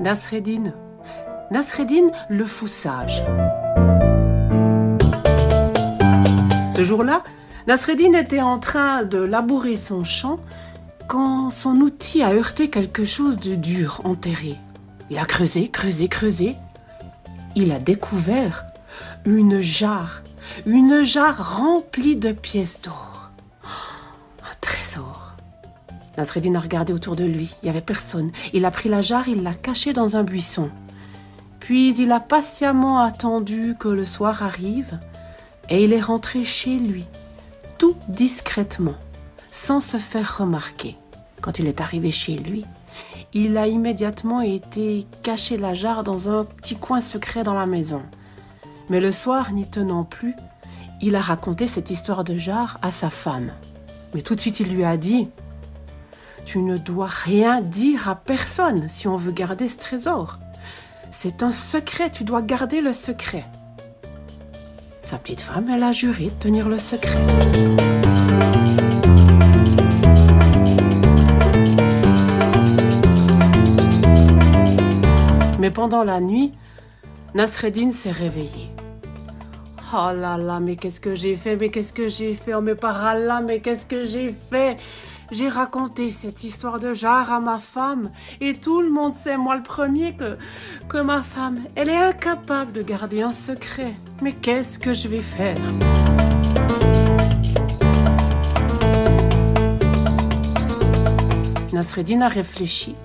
Nasreddin. Nasreddin, le fou sage. Ce jour-là, Nasreddin était en train de labourer son champ quand son outil a heurté quelque chose de dur, enterré. Il a creusé. Il a découvert une jarre remplie de pièces d'or. Un trésor. Nasreddin a regardé autour de lui, il n'y avait personne. Il a pris la jarre, il l'a cachée dans un buisson. Puis il a patiemment attendu que le soir arrive et il est rentré chez lui, tout discrètement, sans se faire remarquer. Quand il est arrivé chez lui, il a immédiatement été cacher la jarre dans un petit coin secret dans la maison. Mais le soir, n'y tenant plus, il a raconté cette histoire de jarre à sa femme. Mais tout de suite, il lui a dit « Tu ne dois rien dire à personne si on veut garder ce trésor. C'est un secret, tu dois garder le secret. » Sa petite femme, elle a juré de tenir le secret. Mais pendant la nuit, Nasreddin s'est réveillé. « Oh là là, mais qu'est-ce que j'ai fait, oh mais par Allah, mais qu'est-ce que j'ai fait ?» J'ai raconté cette histoire de jarre à ma femme et tout le monde sait, moi le premier, que ma femme, elle est incapable de garder un secret. Mais qu'est-ce que je vais faire ? Nasreddin a réfléchi.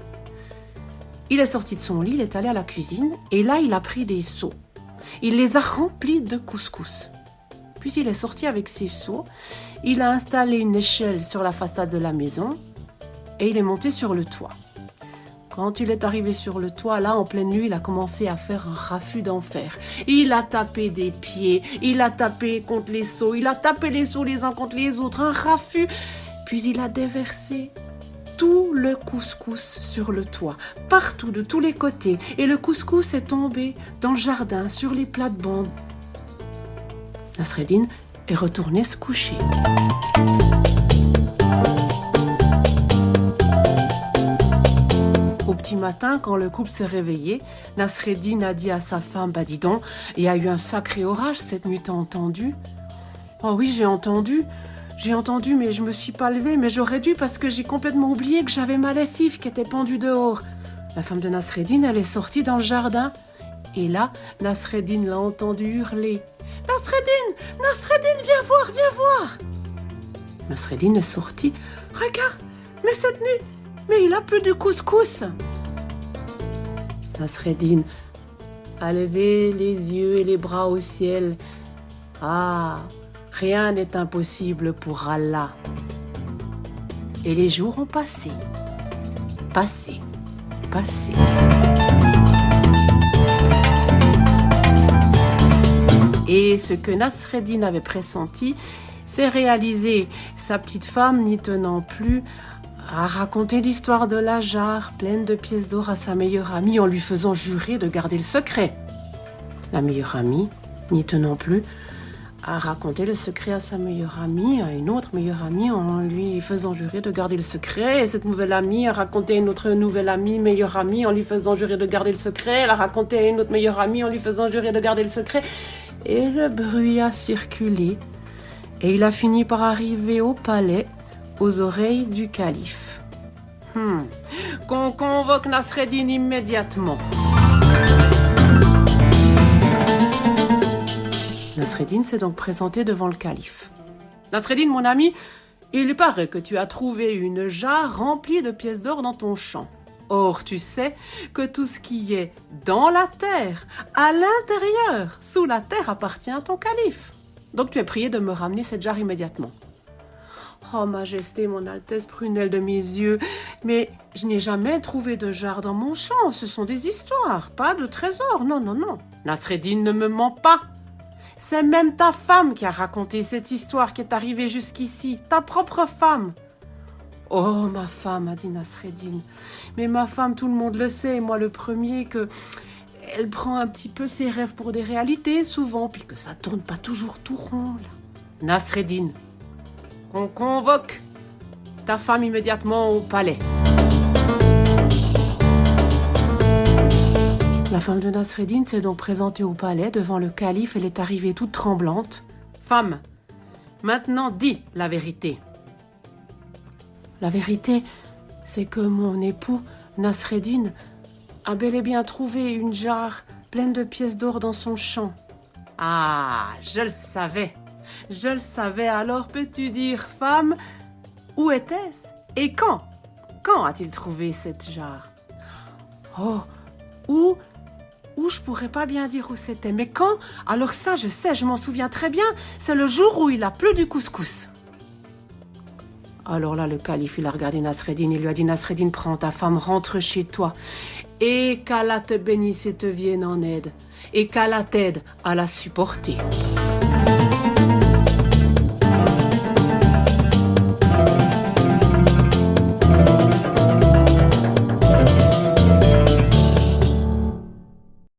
Il est sorti de son lit, il est allé à la cuisine et là il a pris des seaux. Il les a remplis de couscous. Puis il est sorti avec ses seaux, il a installé une échelle sur la façade de la maison et il est monté sur le toit. Quand il est arrivé sur le toit, là en pleine nuit, il a commencé à faire un raffut d'enfer. Il a tapé des pieds, il a tapé contre les seaux, il a tapé les seaux les uns contre les autres, un raffut. Puis il a déversé tout le couscous sur le toit, partout, de tous les côtés. Et le couscous est tombé dans le jardin, sur les plates-bandes. Nasreddin est retourné se coucher. Au petit matin, quand le couple s'est réveillé, Nasreddin a dit à sa femme, « Bah dis donc, il y a eu un sacré orage cette nuit, t'as entendu ?»« Oh oui, j'ai entendu, mais je me suis pas levée, mais j'aurais dû parce que j'ai complètement oublié que j'avais ma lessive qui était pendue dehors. » La femme de Nasreddin, elle est sortie dans le jardin. Et là, Nasreddin l'a entendu hurler. « Nasreddin, viens voir !» Nasreddin est sorti. « Regarde, mais cette nuit, mais il a plus de couscous !» Nasreddin a levé les yeux et les bras au ciel. « Ah !» Rien n'est impossible pour Allah. Et les jours ont passé. Et ce que Nasreddin avait pressenti s'est réalisé. Sa petite femme, n'y tenant plus, a raconté l'histoire de la jarre pleine de pièces d'or à sa meilleure amie en lui faisant jurer de garder le secret. La meilleure amie, n'y tenant plus, a raconté le secret à sa meilleure amie, à une autre meilleure amie, en lui faisant jurer de garder le secret. Et cette nouvelle amie a raconté à une autre nouvelle amie, meilleure amie, en lui faisant jurer de garder le secret. Elle a raconté à une autre meilleure amie, en lui faisant jurer de garder le secret. Et le bruit a circulé. Et il a fini par arriver au palais, aux oreilles du calife. Qu'on convoque Nasreddin immédiatement. Nasreddin s'est donc présenté devant le calife. « Nasreddin, mon ami, il paraît que tu as trouvé une jarre remplie de pièces d'or dans ton champ. Or, tu sais que tout ce qui est dans la terre, à l'intérieur, sous la terre, appartient à ton calife. Donc tu es prié de me ramener cette jarre immédiatement. » « Oh, Majesté, mon Altesse, prunelle de mes yeux, mais je n'ai jamais trouvé de jarre dans mon champ. Ce sont des histoires, pas de trésors. Non. Nasreddin ne me ment pas. C'est même ta femme qui a raconté cette histoire qui est arrivée jusqu'ici, ta propre femme. » « Oh, ma femme, a dit Nasreddin. Mais ma femme, tout le monde le sait, moi le premier, que elle prend un petit peu ses rêves pour des réalités souvent, puis que ça tourne pas toujours tout rond. Là. » Nasreddin, qu'on convoque ta femme immédiatement au palais. La femme de Nasreddin s'est donc présentée au palais devant le calife. Elle est arrivée toute tremblante. « Femme, maintenant dis la vérité. » La vérité, c'est que mon époux, Nasreddin, a bel et bien trouvé une jarre pleine de pièces d'or dans son champ. Ah, je le savais. Je le savais, alors peux-tu dire, femme, où était-ce et quand? Quand a-t-il trouvé cette jarre? Oh, où je pourrais pas bien dire où c'était, mais quand? Alors ça, je sais, je m'en souviens très bien, c'est le jour où il a plu du couscous. Alors là, le calife, il a regardé Nasreddin, il lui a dit, Nasreddin, prends ta femme, rentre chez toi, et qu'Allah te bénisse et te vienne en aide, et qu'Allah t'aide à la supporter.